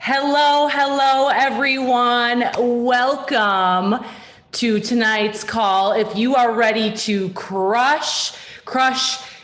Hello, everyone. Welcome to tonight's call. If you are ready to crush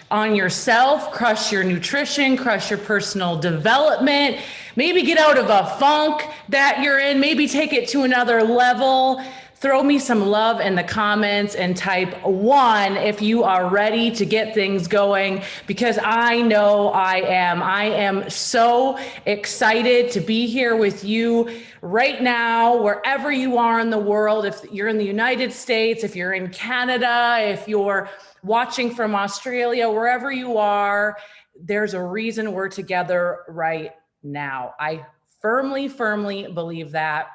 on yourself, crush your nutrition, crush your personal development, maybe get out of a funk that you're in, maybe take it to another level, throw me some love in the comments and type 1 if you are ready to get things going, because I know I am. I am so excited to be here with you right now, wherever you are in the world. If you're in the United States, if you're in Canada, if you're watching from Australia, wherever you are, there's a reason we're together right now. I firmly believe that.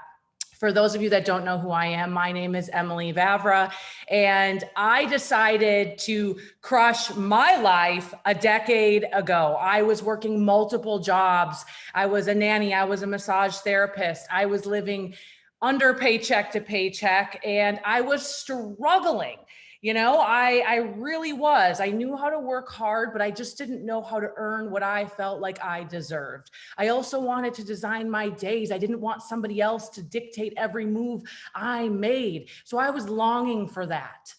For those of you that don't know who I am, my name is Melanie Vavra, and I decided to crush my life a decade ago. I was working multiple jobs. I was a nanny, I was a massage therapist, I was living under paycheck to paycheck, and I was struggling. I really was. I knew how to work hard, but I just didn't know how to earn what I felt like I deserved. I also wanted to design my days. I didn't want somebody else to dictate every move I made. So I was longing for that.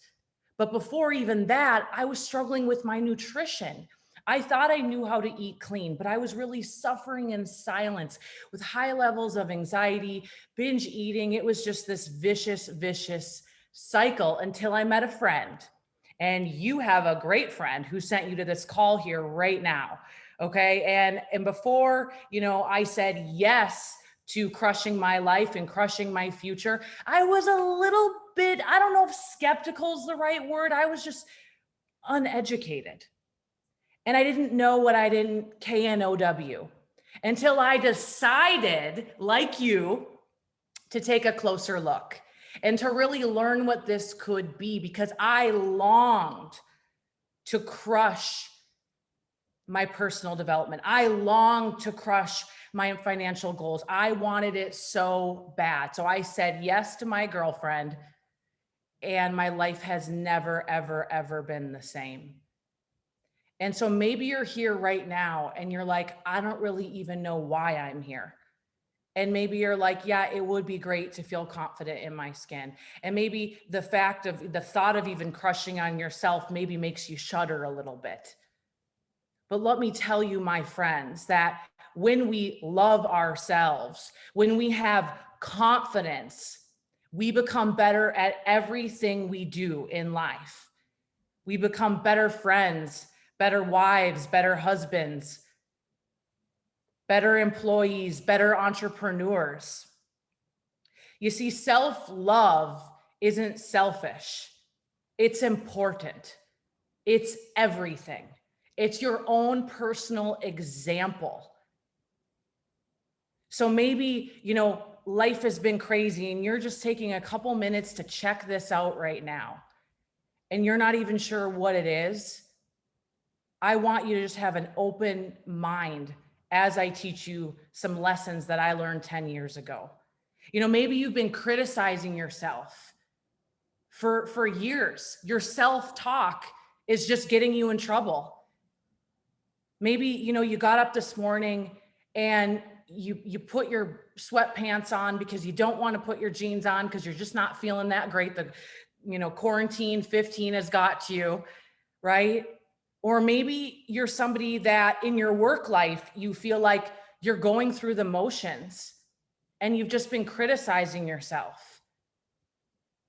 But before even that, I was struggling with my nutrition. I thought I knew how to eat clean, but I was really suffering in silence with high levels of anxiety, binge eating. It was just this vicious cycle until I met a friend. And you have a great friend who sent you to this call here right now. Okay. And before, I said yes to crushing my life and crushing my future, I was a little bit, I don't know if skeptical is the right word. I was just uneducated. And I didn't know what I didn't KNOW until I decided, like you, to take a closer look and to really learn what this could be, because I longed to crush my personal development. I longed to crush my financial goals. I wanted it so bad. So I said yes to my girlfriend, and my life has never, ever been the same. And so maybe you're here right now and you're like, I don't really even know why I'm here. And maybe you're like, yeah, it would be great to feel confident in my skin. And maybe the thought of even crushing on yourself maybe makes you shudder a little bit. But let me tell you, my friends, that when we love ourselves, when we have confidence, we become better at everything we do in life. We become better friends, better wives, better husbands, better employees, better entrepreneurs. You see, self-love isn't selfish. It's important. It's everything. It's your own personal example. So maybe, life has been crazy and you're just taking a couple minutes to check this out right now, and you're not even sure what it is. I want you to just have an open mind as I teach you some lessons that I learned 10 years ago. Maybe you've been criticizing yourself for years. Your self-talk is just getting you in trouble. Maybe, you got up this morning and you put your sweatpants on because you don't want to put your jeans on because you're just not feeling that great. The, quarantine 15 has got you, right? Or maybe you're somebody that in your work life, you feel like you're going through the motions and you've just been criticizing yourself.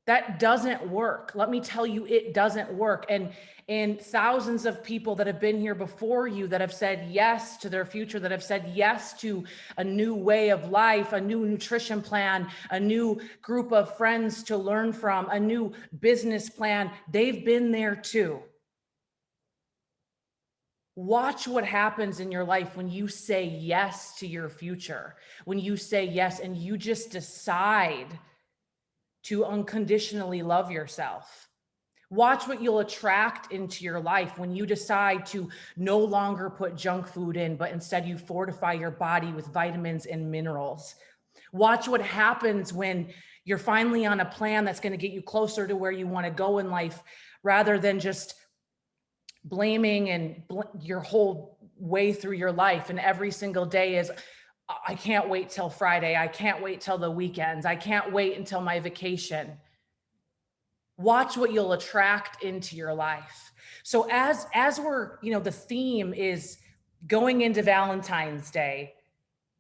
That doesn't work. Let me tell you, it doesn't work. And thousands of people that have been here before you that have said yes to their future, that have said yes to a new way of life, a new nutrition plan, a new group of friends to learn from, a new business plan, they've been there too. Watch what happens in your life when you say yes to your future, when you say yes and you just decide to unconditionally love yourself. Watch what you'll attract into your life when you decide to no longer put junk food in, but instead you fortify your body with vitamins and minerals. Watch what happens when you're finally on a plan that's going to get you closer to where you want to go in life, rather than just blaming and your whole way through your life. And every single day is, I can't wait till Friday. I can't wait till the weekends. I can't wait until my vacation. Watch what you'll attract into your life. So as we're, the theme is going into Valentine's Day,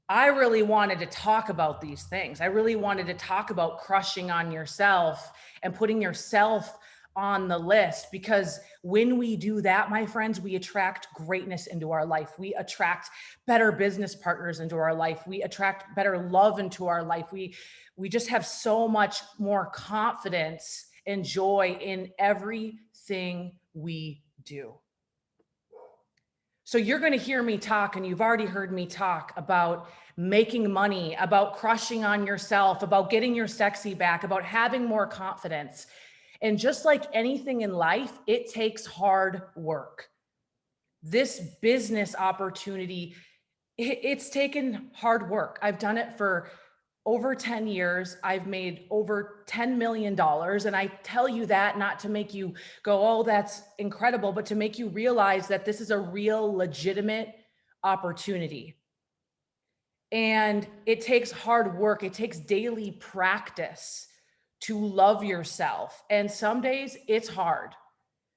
I really wanted to talk about these things. I really wanted to talk about crushing on yourself and putting yourself on the list, because when we do that, my friends, we attract greatness into our life. We attract better business partners into our life. We attract better love into our life. We just have so much more confidence and joy in everything we do. So you're going to hear me talk, and you've already heard me talk about making money, about crushing on yourself, about getting your sexy back, about having more confidence. And just like anything in life, it takes hard work. This business opportunity, it's taken hard work. I've done it for over 10 years. I've made over $10 million. And I tell you that not to make you go, oh, that's incredible, but to make you realize that this is a real legitimate opportunity. And it takes hard work. It takes daily practice to love yourself. And some days it's hard.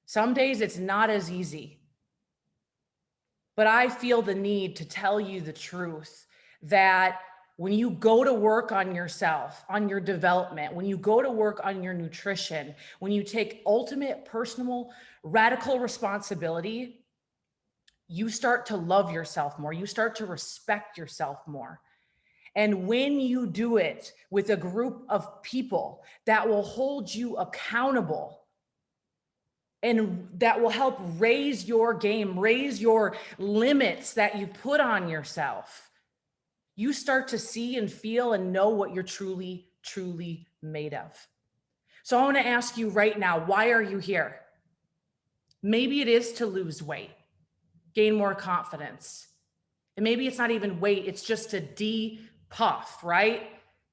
Some days it's not as easy. But I feel the need to tell you the truth that when you go to work on yourself, on your development, when you go to work on your nutrition, when you take ultimate, personal, radical responsibility, you start to love yourself more. You start to respect yourself more. And when you do it with a group of people that will hold you accountable and that will help raise your game, raise your limits that you put on yourself, you start to see and feel and know what you're truly, truly made of. So I want to ask you right now, why are you here? Maybe it is to lose weight, gain more confidence. And maybe it's not even weight, it's just to puff, right?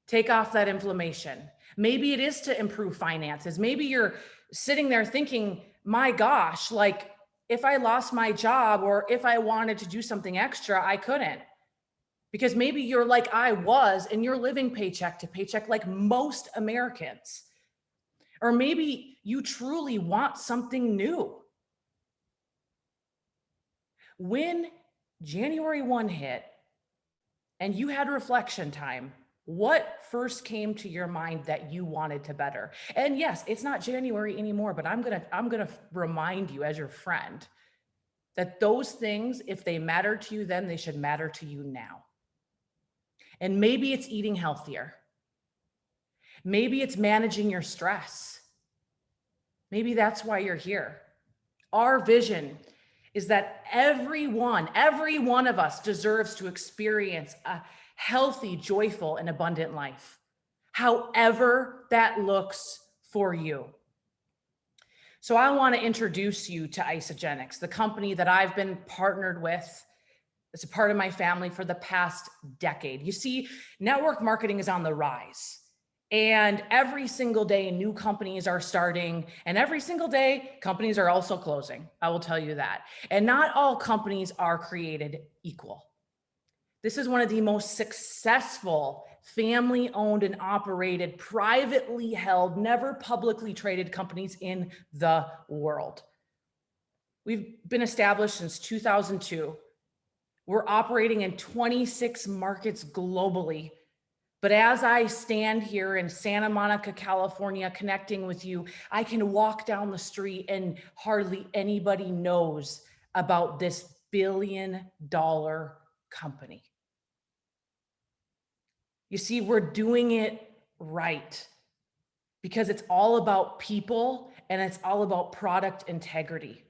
Take off that inflammation. Maybe it is to improve finances. Maybe you're sitting there thinking, my gosh, like if I lost my job or if I wanted to do something extra, I couldn't. Because maybe you're like I was and you're living paycheck to paycheck like most Americans. Or maybe you truly want something new. When January 1 hit, and you had reflection time, what first came to your mind that you wanted to better? And yes, it's not January anymore, but I'm gonna remind you as your friend that those things, if they matter to you then, they should matter to you now. And maybe it's eating healthier. Maybe it's managing your stress. Maybe that's why you're here. Our vision is that every one of us deserves to experience a healthy, joyful, and abundant life, however that looks for you. So I want to introduce you to Isagenix, the company that I've been partnered with as a part of my family for the past decade. You see, network marketing is on the rise. And every single day, new companies are starting, and every single day, companies are also closing. I will tell you that. And not all companies are created equal. This is one of the most successful family-owned and operated, privately held, never publicly traded companies in the world. We've been established since 2002. We're operating in 26 markets globally. But as I stand here in Santa Monica, California, connecting with you, I can walk down the street and hardly anybody knows about this billion-dollar company. You see, we're doing it right because it's all about people and it's all about product integrity.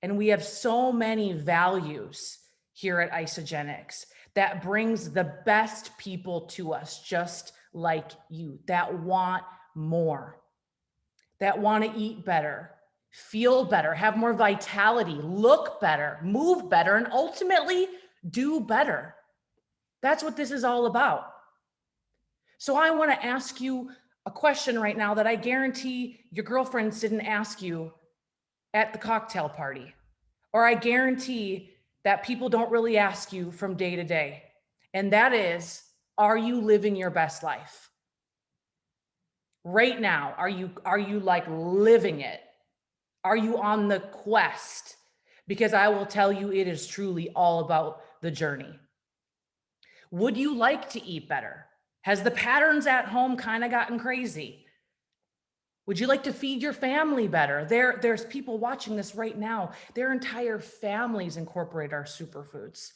And we have so many values here at Isagenix that brings the best people to us, just like you, that want more, that want to eat better, feel better, have more vitality, look better, move better, and ultimately do better. That's what this is all about. So I want to ask you a question right now that I guarantee your girlfriends didn't ask you at the cocktail party, or I guarantee that people don't really ask you from day to day. And that is, are you living your best life? Right now, are you like living it? Are you on the quest? Because I will tell you, it is truly all about the journey. Would you like to eat better? Has the patterns at home kind of gotten crazy? Would you like to feed your family better? There's people watching this right now. Their entire families incorporate our superfoods.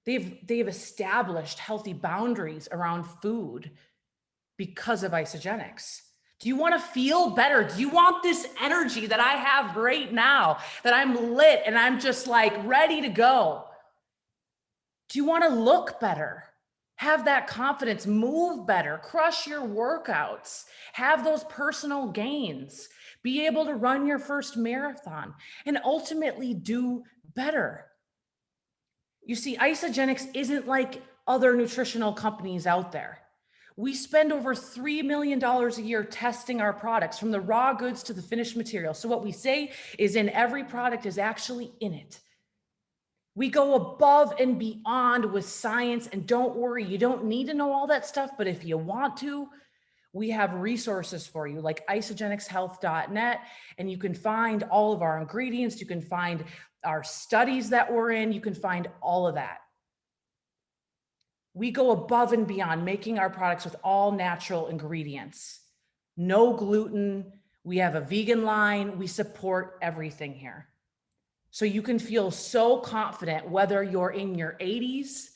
They've established healthy boundaries around food because of Isagenix. Do you want to feel better? Do you want this energy that I have right now, that I'm lit and I'm just like ready to go? Do you want to look better? Have that confidence, move better, crush your workouts, have those personal gains, be able to run your first marathon, and ultimately do better. You see, Isagenix isn't like other nutritional companies out there. We spend over $3 million a year testing our products, from the raw goods to the finished material. So what we say is in every product is actually in it. We go above and beyond with science, and don't worry, you don't need to know all that stuff, but if you want to, we have resources for you like isagenixhealth.net, and you can find all of our ingredients, you can find our studies that we're in, you can find all of that. We go above and beyond, making our products with all natural ingredients, no gluten. We have a vegan line. We support everything here. So you can feel so confident, whether you're in your 80s,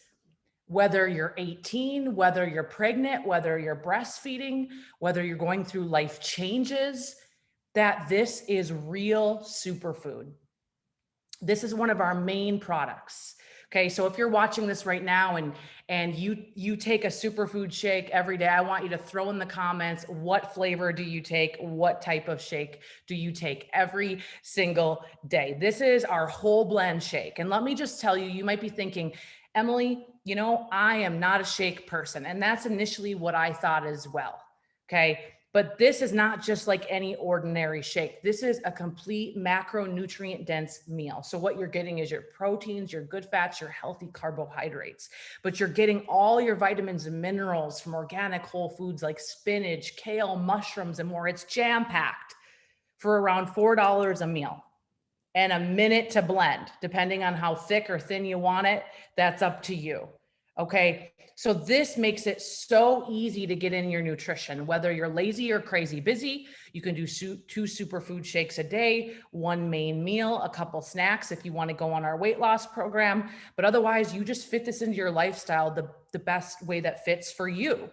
whether you're 18, whether you're pregnant, whether you're breastfeeding, whether you're going through life changes, that this is real superfood. This is one of our main products. Okay, so if you're watching this right now and you take a superfood shake every day, I want you to throw in the comments, what flavor do you take? What type of shake do you take every single day? This is our whole blend shake. And let me just tell you, you might be thinking, Emily, you know, I am not a shake person. And that's initially what I thought as well. Okay. But this is not just like any ordinary shake. This is a complete macronutrient dense meal. So what you're getting is your proteins, your good fats, your healthy carbohydrates, but you're getting all your vitamins and minerals from organic whole foods like spinach, kale, mushrooms, and more. It's jam-packed for around $4 a meal and a minute to blend, depending on how thick or thin you want it. That's up to you. Okay, so this makes it so easy to get in your nutrition. Whether you're lazy or crazy busy, you can do 2 superfood shakes a day, 1 main meal, a couple snacks if you want to go on our weight loss program. But otherwise, you just fit this into your lifestyle the best way that fits for you.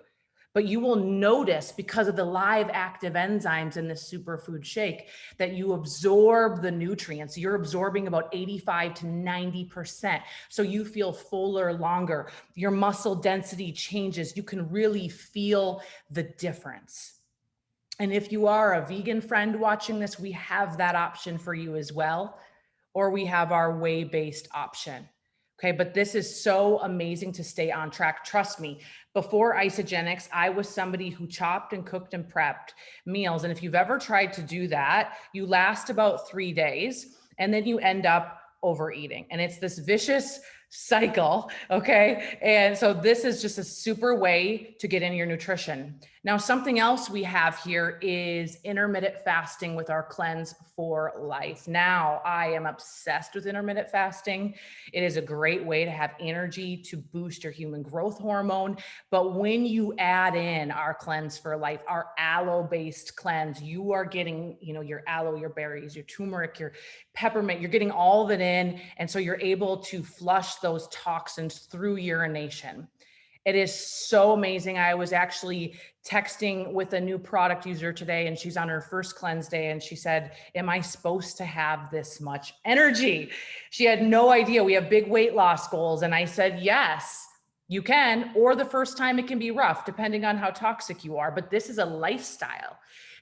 But you will notice, because of the live active enzymes in this superfood shake, that you absorb the nutrients. You're absorbing about 85 to 90%. So you feel fuller longer. Your muscle density changes. You can really feel the difference. And if you are a vegan friend watching this, we have that option for you as well. Or we have our whey-based option. Okay, but this is so amazing to stay on track. Trust me, before Isagenix, I was somebody who chopped and cooked and prepped meals. And if you've ever tried to do that, you last about 3 days and then you end up overeating. And it's this vicious cycle, okay? And so this is just a super way to get in your nutrition. Now, something else we have here is intermittent fasting with our Cleanse for Life. Now, I am obsessed with intermittent fasting. It is a great way to have energy to boost your human growth hormone. But when you add in our Cleanse for Life, our aloe-based cleanse, you are getting, you know, your aloe, your berries, your turmeric, your peppermint, you're getting all of it in. And so you're able to flush those toxins through urination. It is so amazing. I was actually texting with a new product user today, and she's on her first cleanse day, and she said, am I supposed to have this much energy? She had no idea. We have big weight loss goals. And I said, yes, you can, or the first time it can be rough, depending on how toxic you are. But this is a lifestyle.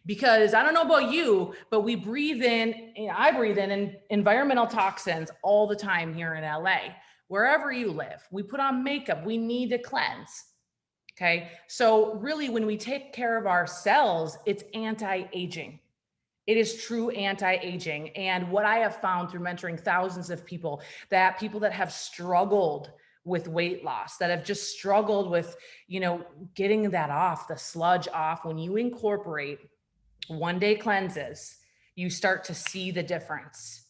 Because I don't know about you, but we breathe in, I breathe in environmental toxins all the time here in LA. Wherever you live, we put on makeup, we need to cleanse. Okay. So really, when we take care of ourselves, it's anti-aging. It is true anti-aging. And what I have found through mentoring thousands of people, that people that have struggled with weight loss, that have just struggled with, getting that off, the sludge off. When you incorporate 1-day cleanses, you start to see the difference.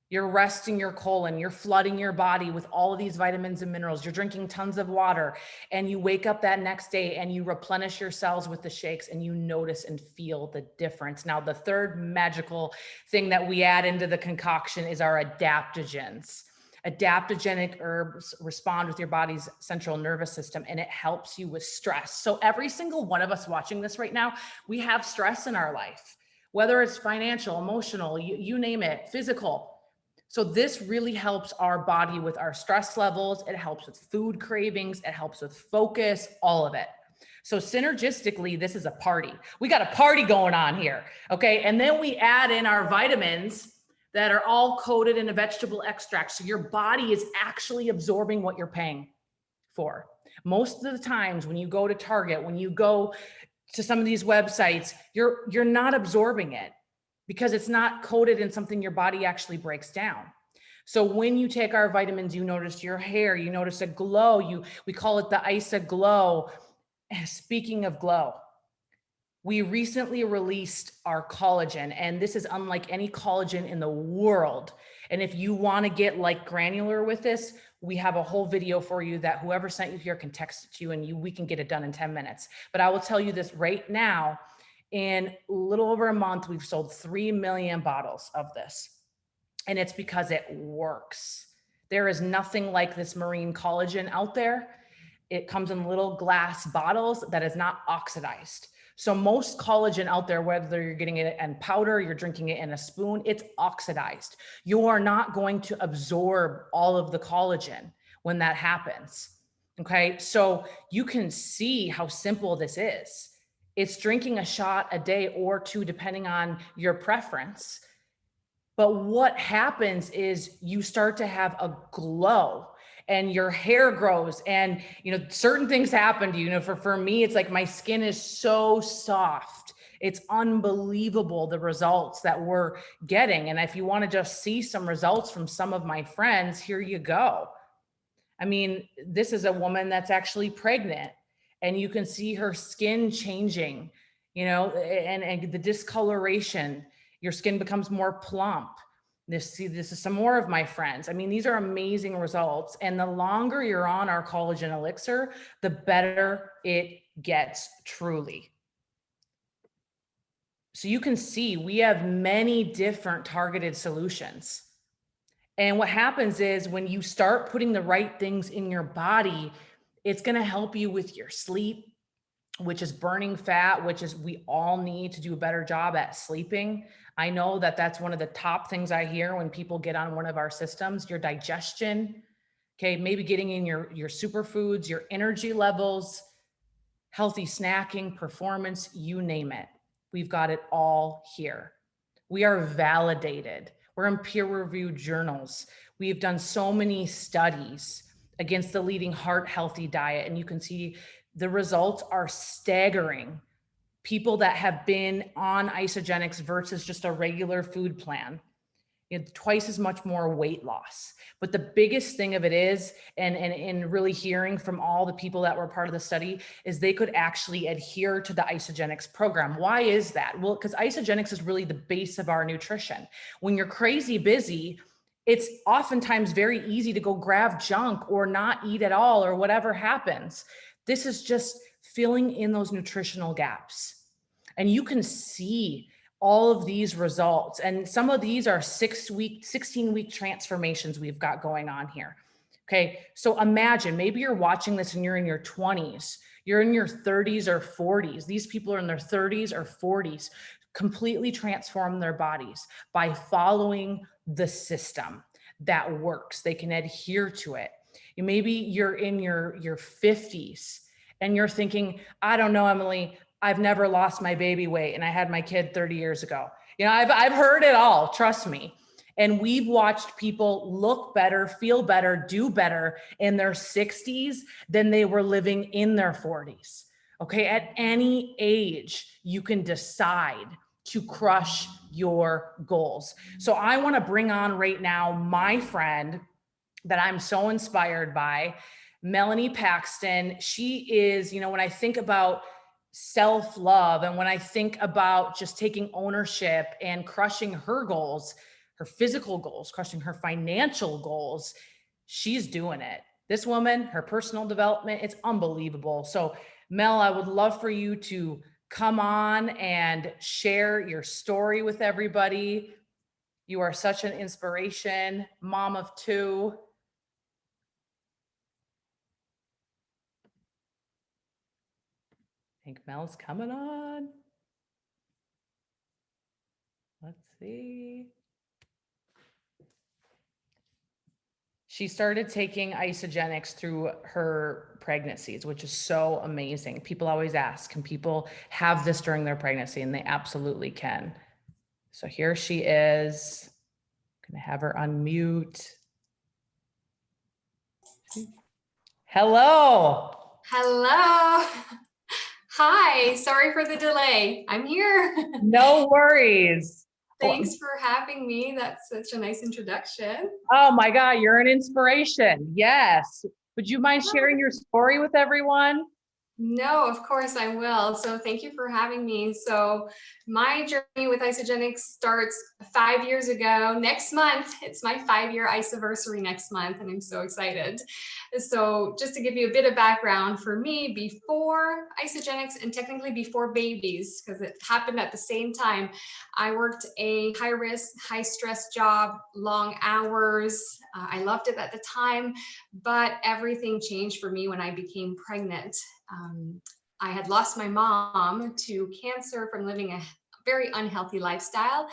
You're resting your colon, you're flooding your body with all of these vitamins and minerals, you're drinking tons of water, and you wake up that next day and you replenish your cells with the shakes, and you notice and feel the difference. Now, the third magical thing that we add into the concoction is our adaptogens. Adaptogenic herbs respond with your body's central nervous system, and it helps you with stress. So every single one of us watching this right now, we have stress in our life, whether it's financial, emotional, you name it, physical. So this really helps our body with our stress levels. It helps with food cravings. It helps with focus, all of it. So synergistically, this is a party. We got a party going on here, okay? And then we add in our vitamins that are all coated in a vegetable extract. So your body is actually absorbing what you're paying for. Most of the times when you go to Target, when you go to some of these websites, you're not absorbing it, because it's not coated in something your body actually breaks down. So when you take our vitamins, you notice your hair, you notice a glow. We call it the IsaGlow. Speaking of glow, we recently released our collagen, and this is unlike any collagen in the world. And if you want to get like granular with this, we have a whole video for you that whoever sent you here can text it to you, and we can get it done in 10 minutes. But I will tell you this right now, in a little over a month, we've sold 3 million bottles of this. And it's because it works. There is nothing like this marine collagen out there. It comes in little glass bottles that is not oxidized. So most collagen out there, whether you're getting it in powder, you're drinking it in a spoon, it's oxidized. You are not going to absorb all of the collagen when that happens. Okay, so you can see how simple this is. It's drinking a shot a day or two, depending on your preference. But what happens is you start to have a glow, and your hair grows, and certain things happen to you. For me, it's like my skin is so soft. It's unbelievable the results that we're getting. And if you want to just see some results from some of my friends, here you go. I mean, this is a woman that's actually pregnant, and you can see her skin changing, and the discoloration. Your skin becomes more plump. This is some more of my friends. I mean, these are amazing results. And the longer you're on our collagen elixir, the better it gets, truly. So you can see we have many different targeted solutions. And what happens is when you start putting the right things in your body, it's going to help you with your sleep, which is burning fat, which is we all need to do a better job at sleeping. I know that that's one of the top things I hear when people get on one of our systems, your digestion, okay, maybe getting in your superfoods, your energy levels, healthy snacking, performance, you name it. We've got it all here. We are validated. We're in peer-reviewed journals. We've done so many studies against the leading heart healthy diet, and you can see the results are staggering. People that have been on Isagenix versus just a regular food plan, twice as much more weight loss. But the biggest thing of it is, and really hearing from all the people that were part of the study, is they could actually adhere to the Isagenix program. Why is that? Well, because Isagenix is really the base of our nutrition. When you're crazy busy, it's oftentimes very easy to go grab junk or not eat at all or whatever happens. This is just filling in those nutritional gaps. And you can see all of these results. And some of these are 16-week transformations we've got going on here. Okay, so imagine maybe you're watching this and you're in your 20s, you're in your 30s or 40s. These people are in their 30s or 40s, completely transform their bodies by following the system that works. They can adhere to it. Maybe you're in your 50s and you're thinking, I don't know, Emily, I've never lost my baby weight and I had my kid 30 years ago. I've heard it all, trust me. And we've watched people look better, feel better, do better in their 60s than they were living in their 40s. Okay, at any age, you can decide to crush your goals. So I want to bring on right now my friend that I'm so inspired by. Melanie Paxton. She is, you know, when I think about self-love and when I think about just taking ownership and crushing her goals, her physical goals, crushing her financial goals, she's doing it. This woman, her personal development, it's unbelievable. So Mel, I would love for you to come on and share your story with everybody. You are such an inspiration, mom of two. I think Mel's coming on. Let's see. She started taking Isagenix through her pregnancies, which is so amazing. People always ask, can people have this during their pregnancy? And they absolutely can. So here she is. I'm gonna have her unmute. Hello. Hello. Hi, sorry for the delay. I'm here. No worries. Thanks for having me. That's such a nice introduction. Oh my God, you're an inspiration. Yes. Would you mind sharing your story with everyone? No, of course I will. So thank you for having me. So my journey with Isagenix starts 5 years ago. Next month, it's my 5-year Isaversary next month, and I'm so excited. So just to give you a bit of background, for me, before Isagenix and technically before babies, because it happened at the same time, I worked a high-risk, high-stress job, long hours. I loved it at the time, but everything changed for me when I became pregnant. I had lost my mom to cancer from living a very unhealthy lifestyle.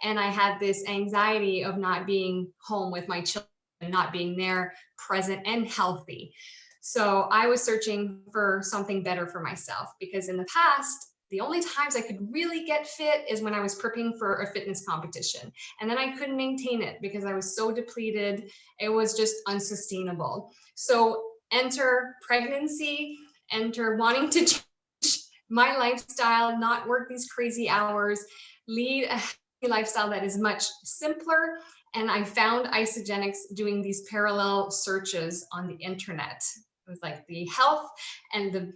And I had this anxiety of not being home with my children, not being there, present and healthy. So I was searching for something better for myself, because in the past, the only times I could really get fit is when I was prepping for a fitness competition. And then I couldn't maintain it because I was so depleted. It was just unsustainable. So enter pregnancy, enter wanting to change my lifestyle, not work these crazy hours, lead a healthy lifestyle that is much simpler. And I found Isagenix doing these parallel searches on the internet. It was like the health and the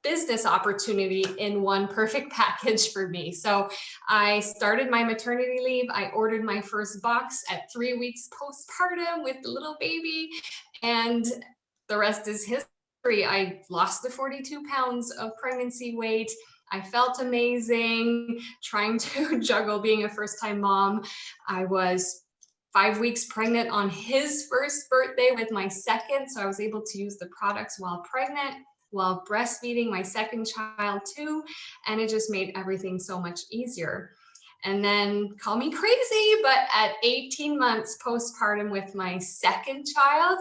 business opportunity in one perfect package for me. So I started my maternity leave. I ordered my first box at 3 weeks postpartum with the little baby, and the rest is history. I lost the 42 pounds of pregnancy weight. I felt amazing trying to juggle being a first-time mom. I was 5 weeks pregnant on his first birthday with my second, so I was able to use the products while pregnant, while breastfeeding my second child too, and it just made everything so much easier. And then call me crazy, but at 18 months postpartum with my second child,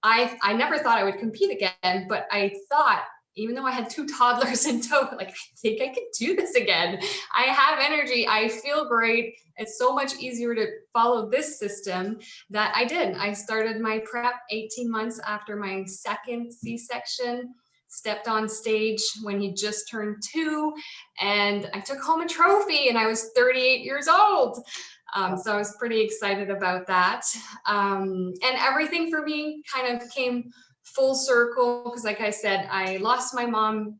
I never thought I would compete again, but I thought, even though I had 2 toddlers in tow, like, I think I can do this again. I have energy. I feel great. It's so much easier to follow this system that I did. I started my prep 18 months after my second C-section, stepped on stage when he just turned 2, and I took home a trophy, and I was 38 years old. So I was pretty excited about that. And everything for me kind of came full circle, because like I said, I lost my mom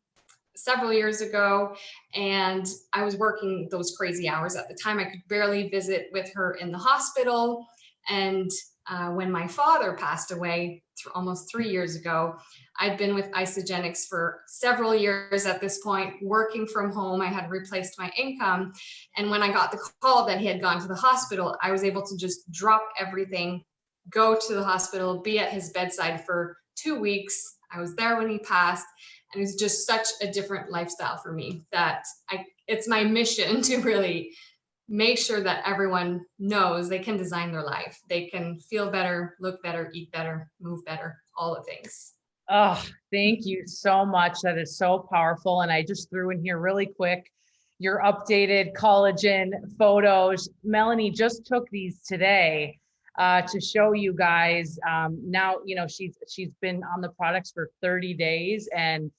several years ago, and I was working those crazy hours at the time. I could barely visit with her in the hospital. And when my father passed away almost 3 years ago, I'd been with Isagenix for several years at this point, working from home. I had replaced my income. And when I got the call that he had gone to the hospital, I was able to just drop everything, go to the hospital, be at his bedside for 2 weeks. I was there when he passed, and it's just such a different lifestyle for me that it's my mission to really make sure that everyone knows they can design their life. They can feel better, look better, eat better, move better, all the things. Oh, thank you so much. That is so powerful. And I just threw in here really quick your updated collagen photos. Melanie just took these today to show you guys. Now, you know, she's been on the products for 30 days and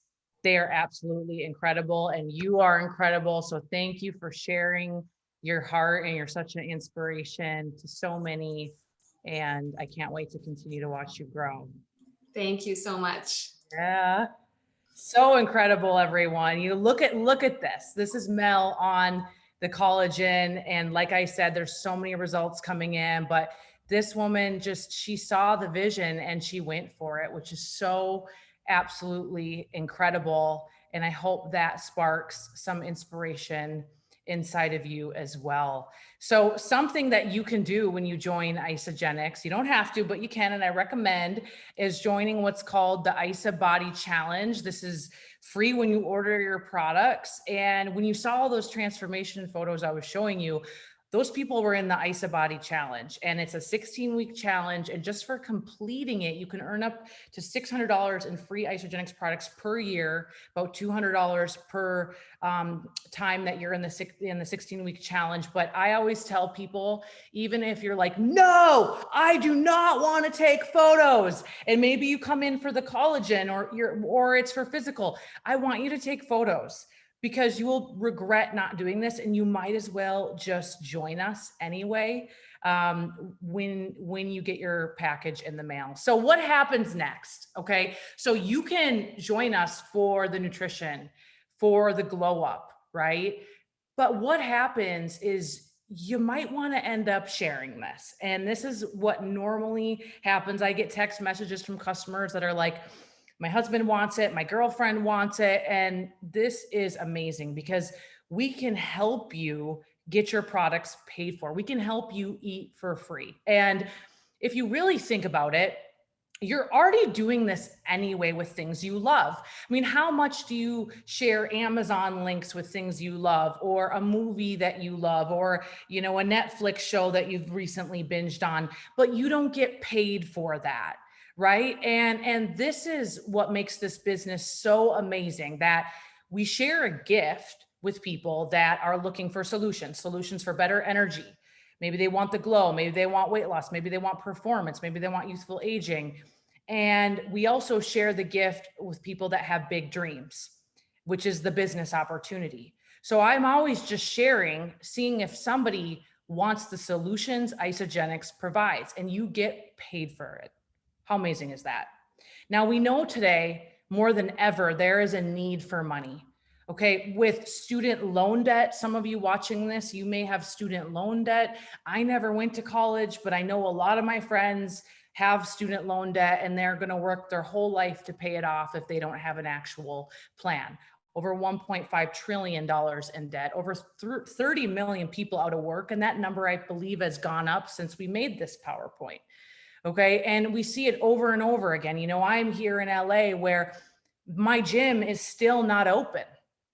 they are absolutely incredible. And you are incredible. So thank you for sharing your heart, and you're such an inspiration to so many. And I can't wait to continue to watch you grow. Thank you so much. Yeah. So incredible, everyone. You look at this. This is Mel on the collagen. And like I said, there's so many results coming in, but this woman she saw the vision and she went for it, which is so absolutely incredible. And I hope that sparks some inspiration inside of you as well. So something that you can do when you join Isagenix, you don't have to, but you can, and I recommend, is joining what's called the IsaBody Challenge. This is free when you order your products. And when you saw all those transformation photos I was showing you, those people were in the IsaBody Challenge, and it's a 16-week challenge. And just for completing it, you can earn up to $600 in free Isagenix products per year, about $200 per time that you're in the 16-week challenge. But I always tell people, even if you're like, no, I do not want to take photos, and maybe you come in for the collagen or it's for physical, I want you to take photos, because you will regret not doing this, and you might as well just join us anyway when you get your package in the mail. So what happens next? Okay, so you can join us for the nutrition, for the glow up, right? But what happens is you might want to end up sharing this. And this is what normally happens. I get text messages from customers that are like, my husband wants it, my girlfriend wants it. And this is amazing, because we can help you get your products paid for. We can help you eat for free. And if you really think about it, you're already doing this anyway with things you love. I mean, how much do you share Amazon links with things you love, or a movie that you love, or, a Netflix show that you've recently binged on, but you don't get paid for that, right? And this is what makes this business so amazing, that we share a gift with people that are looking for solutions for better energy. Maybe they want the glow, maybe they want weight loss, maybe they want performance, maybe they want youthful aging. And we also share the gift with people that have big dreams, which is the business opportunity. So I'm always just sharing, seeing if somebody wants the solutions Isagenix provides, and you get paid for it. How amazing is that? Now, we know today more than ever, there is a need for money. Okay, with student loan debt, some of you watching this, you may have student loan debt. I never went to college, but I know a lot of my friends have student loan debt, and they're going to work their whole life to pay it off if they don't have an actual plan. Over $1.5 trillion in debt, over 30 million people out of work. And that number, I believe, has gone up since we made this PowerPoint. Okay. And we see it over and over again. I'm here in LA where my gym is still not open.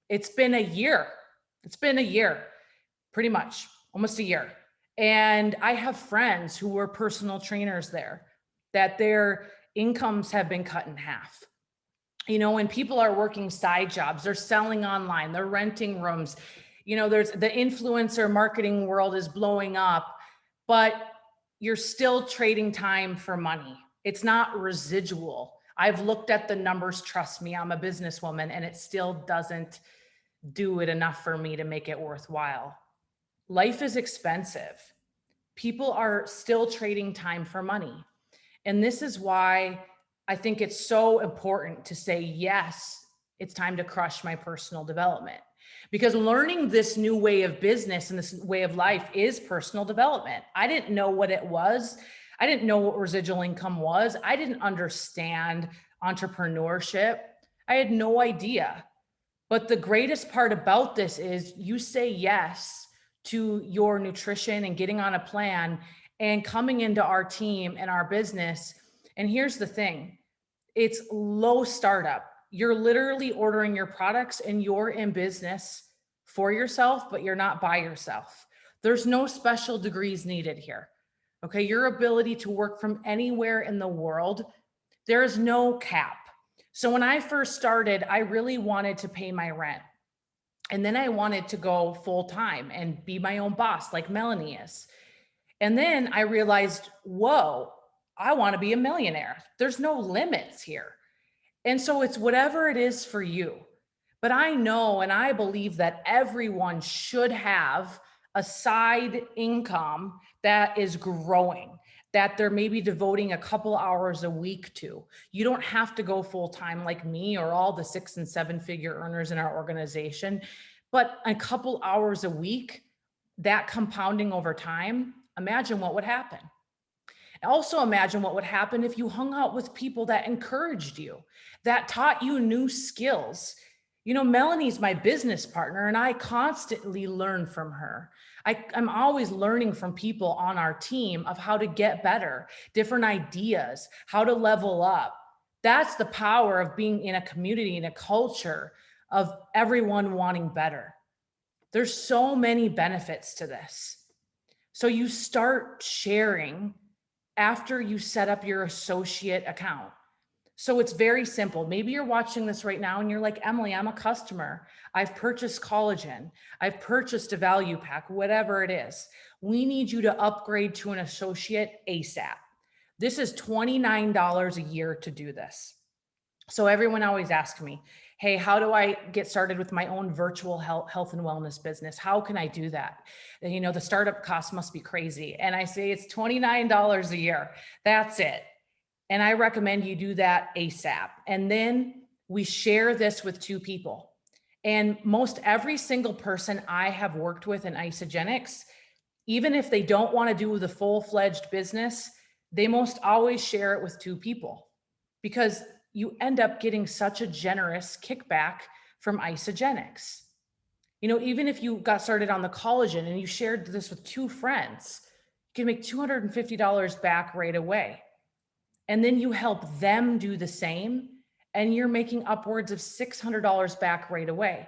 It's been a year. Pretty much almost a year. And I have friends who were personal trainers there, that their incomes have been cut in half. When people are working side jobs, they're selling online, they're renting rooms, there's the influencer marketing world is blowing up, but you're still trading time for money. It's not residual. I've looked at the numbers, trust me, I'm a businesswoman, and it still doesn't do it enough for me to make it worthwhile. Life is expensive. People are still trading time for money. And this is why I think it's so important to say, yes, it's time to crush my personal development. Because learning this new way of business and this way of life is personal development. I didn't know what it was. I didn't know what residual income was. I didn't understand entrepreneurship. I had no idea. But the greatest part about this is you say yes to your nutrition and getting on a plan and coming into our team and our business. And here's the thing, it's low startup. You're literally ordering your products and you're in business for yourself, but you're not by yourself. There's no special degrees needed here. Okay, your ability to work from anywhere in the world, there is no cap. So when I first started, I really wanted to pay my rent. And then I wanted to go full time and be my own boss like Melanie is. And then I realized, whoa, I want to be a millionaire. There's no limits here. And so it's whatever it is for you. But I know and I believe that everyone should have a side income that is growing. that they're maybe devoting a couple hours a week to. You don't have to go full time like me or all the 6 and 7 figure earners in our organization, but a couple hours a week, that compounding over time, imagine what would happen. Also imagine what would happen if you hung out with people that encouraged you, that taught you new skills. You know, Melanie's my business partner and I constantly learn from her. I'm always learning from people on our team of how to get better, different ideas, how to level up. That's the power of being in a community, in a culture of everyone wanting better. There's so many benefits to this. So you start sharing after you set up your associate account. So it's very simple. Maybe you're watching this right now and you're like, Emily, I'm a customer. I've purchased collagen. I've purchased a value pack, whatever it is. We need you to upgrade to an associate ASAP. This is $29 a year to do this. So everyone always asks me, hey, how do I get started with my own virtual health and wellness business? How can I do that? And, you know, the startup cost must be crazy. And I say it's $29 a year. That's it. And I recommend you do that ASAP. And then we share this with 2 people. And most every single person I have worked with in Isagenix, even if they don't want to do the full-fledged business, they most always share it with 2 people because you end up getting such a generous kickback from Isagenix. You know, even if you got started on the collagen and you shared this with 2 friends, you can make $250 back right away. And then you help them do the same, and you're making upwards of $600 back right away.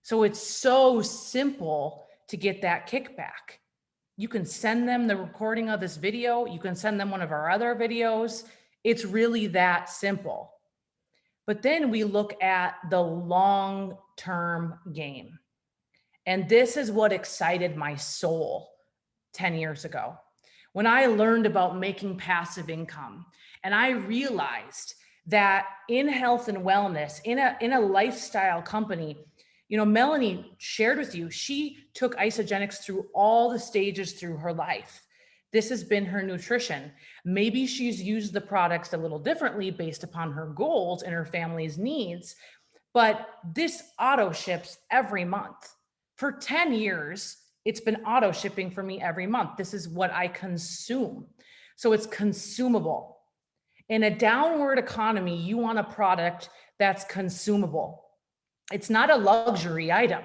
So it's so simple to get that kickback. You can send them the recording of this video. You can send them one of our other videos. It's really that simple. But then we look at the long-term game. And this is what excited my soul 10 years ago. When I learned about making passive income, and I realized that in health and wellness, in a lifestyle company, you know, Melanie shared with you, she took Isagenix through all the stages through her life. This has been her nutrition. Maybe she's used the products a little differently based upon her goals and her family's needs, but this auto ships every month. For 10 years, it's been auto shipping for me every month. This is what I consume. So it's consumable. In a downward economy, you want a product that's consumable. It's not a luxury item.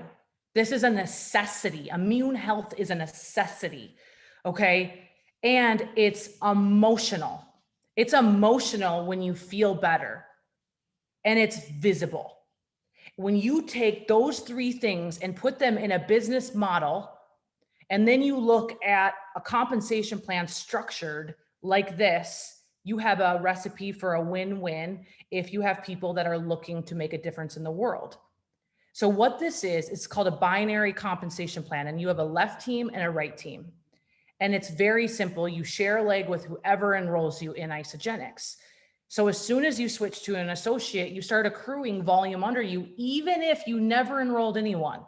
This is a necessity. Immune health is a necessity, okay? And it's emotional. It's emotional when you feel better, and it's visible. When you take those 3 things and put them in a business model, and then you look at a compensation plan structured like this, you have a recipe for a win-win if you have people that are looking to make a difference in the world. So what this is, it's called a binary compensation plan, and you have a left team and a right team. And it's very simple. You share a leg with whoever enrolls you in Isagenix. So as soon as you switch to an associate, you start accruing volume under you, even if you never enrolled anyone.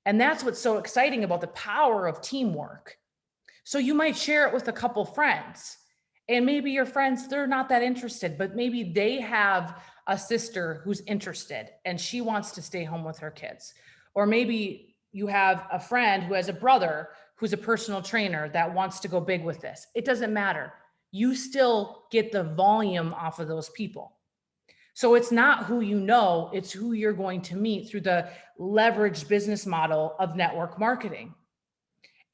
And that's what's so exciting about the power of teamwork. So you might share it with a couple friends, and maybe your friends, they're not that interested, but maybe they have a sister who's interested and she wants to stay home with her kids. Or maybe you have a friend who has a brother who's a personal trainer that wants to go big with this. It doesn't matter. You still get the volume off of those people. So it's not who you know, it's who you're going to meet through the leveraged business model of network marketing.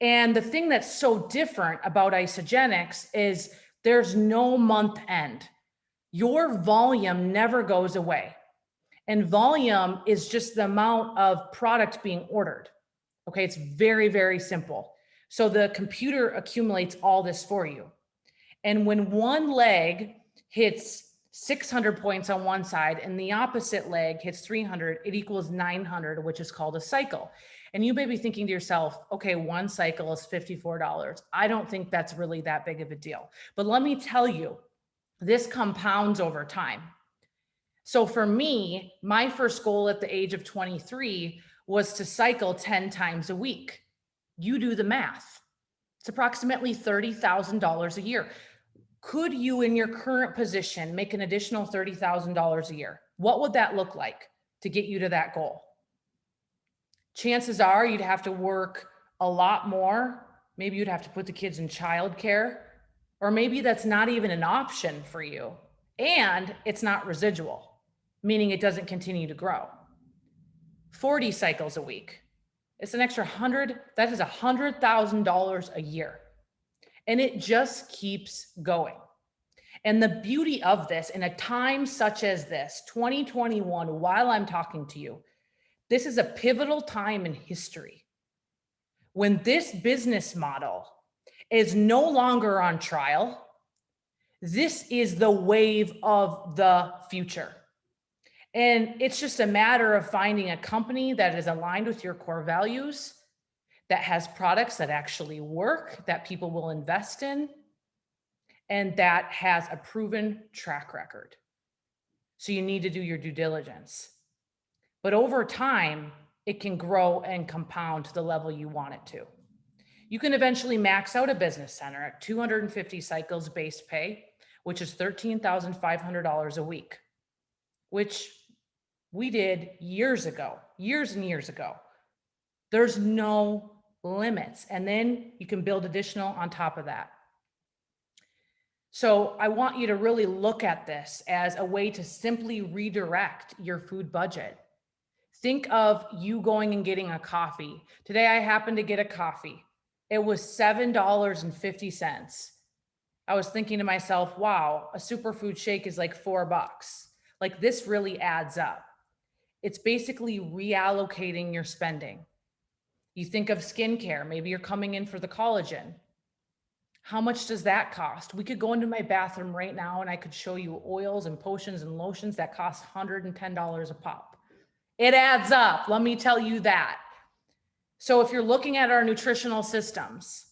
And the thing that's so different about Isagenix is there's no month end. Your volume never goes away. And volume is just the amount of product being ordered. Okay, it's very, very simple. So the computer accumulates all this for you. And when one leg hits 600 points on one side and the opposite leg hits 300, it equals 900, which is called a cycle. And you may be thinking to yourself, okay, one cycle is $54. I don't think that's really that big of a deal. But let me tell you, this compounds over time. So for me, my first goal at the age of 23 was to cycle 10 times a week. You do the math. It's approximately $30,000 a year. Could you, in your current position, make an additional $30,000 a year? What would that look like to get you to that goal? Chances are you'd have to work a lot more. Maybe you'd have to put the kids in childcare, or maybe that's not even an option for you. And it's not residual, meaning it doesn't continue to grow. 40 cycles a week. It's an extra 100, that is $100,000 a year. And it just keeps going. And the beauty of this in a time such as this, 2021, while I'm talking to you, this is a pivotal time in history when this business model is no longer on trial. This is the wave of the future. And it's just a matter of finding a company that is aligned with your core values, that has products that actually work, that people will invest in, and that has a proven track record. So you need to do your due diligence. But over time, it can grow and compound to the level you want it to. You can eventually max out a business center at 250 cycles base pay, which is $13,500 a week, which we did years ago, years and years ago. There's no limits. And then you can build additional on top of that. So I want you to really look at this as a way to simply redirect your food budget. Think of you going and getting a coffee. Today I happened to get a coffee. It was $7.50. I was thinking to myself, wow, a superfood shake is like $4. Like, this really adds up. It's basically reallocating your spending. You think of skincare, maybe you're coming in for the collagen. How much does that cost? We could go into my bathroom right now and I could show you oils and potions and lotions that cost $110 a pop. It adds up, let me tell you that. So if you're looking at our nutritional systems,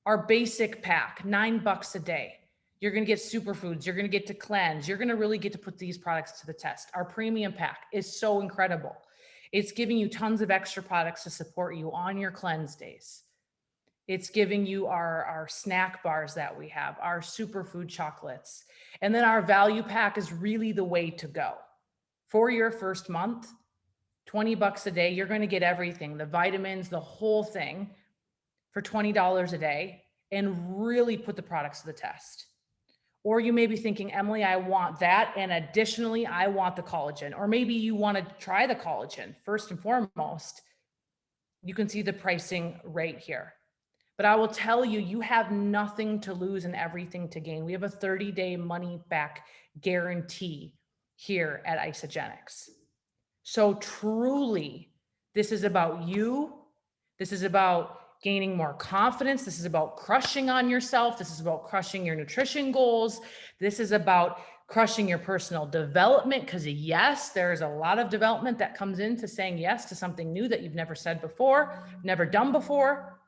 our basic pack, $9 a day, you're gonna get superfoods, you're gonna get to cleanse, you're gonna really get to put these products to the test. Our premium pack is so incredible. It's giving you tons of extra products to support you on your cleanse days. It's giving you our snack bars that we have, our superfood chocolates. And then our value pack is really the way to go. For your first month, $20 a day, you're going to get everything, the vitamins, the whole thing for $20 a day, and really put the products to the test. Or you may be thinking, Emily, I want that. And additionally, I want the collagen. Or maybe you want to try the collagen first and foremost. You can see the pricing right here. But I will tell you, you have nothing to lose and everything to gain. We have a 30-day money back guarantee here at Isagenix. So truly, this is about you. This is about gaining more confidence. This is about crushing on yourself. This is about crushing your nutrition goals. This is about crushing your personal development, because yes, there's a lot of development that comes into saying yes to something new that you've never said before, never done before.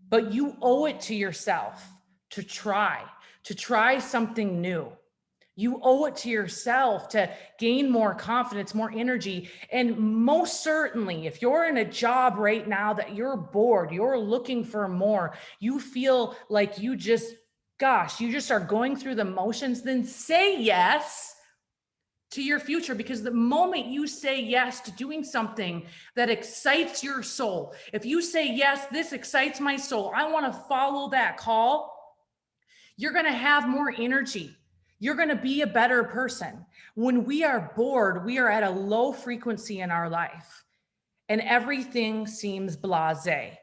But you owe it to yourself to try something new. You owe it to yourself to gain more confidence, more energy. And most certainly, if you're in a job right now that you're bored, you're looking for more, you feel like you just are going through the motions, then say yes to your future. Because the moment you say yes to doing something that excites your soul, if you say, yes, this excites my soul, I want to follow that call, you're going to have more energy. You're going to be a better person. When we are bored, we are at a low frequency in our life and everything seems blasé.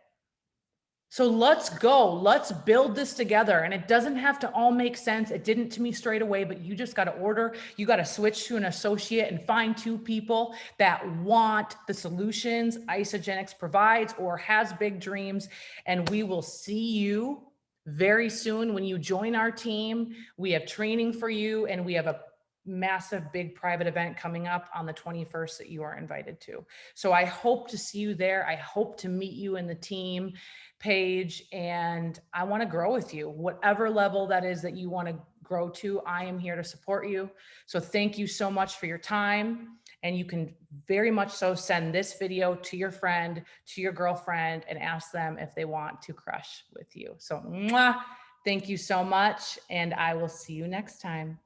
So let's go. Let's build this together. And it doesn't have to all make sense. It didn't to me straight away, but you just got to order. You got to switch to an associate and find 2 people that want the solutions Isagenix provides or has big dreams. And we will see you very soon when you join our team. We have training for you, and we have a massive big private event coming up on the 21st that you are invited to. So I hope to see you there. I hope to meet you in the team page, and I want to grow with you, whatever level that is that you want to grow to, I am here to support you. So thank you so much for your time. And you can very much so send this video to your friend, to your girlfriend, and ask them if they want to crush with you. So mwah, thank you so much. And I will see you next time.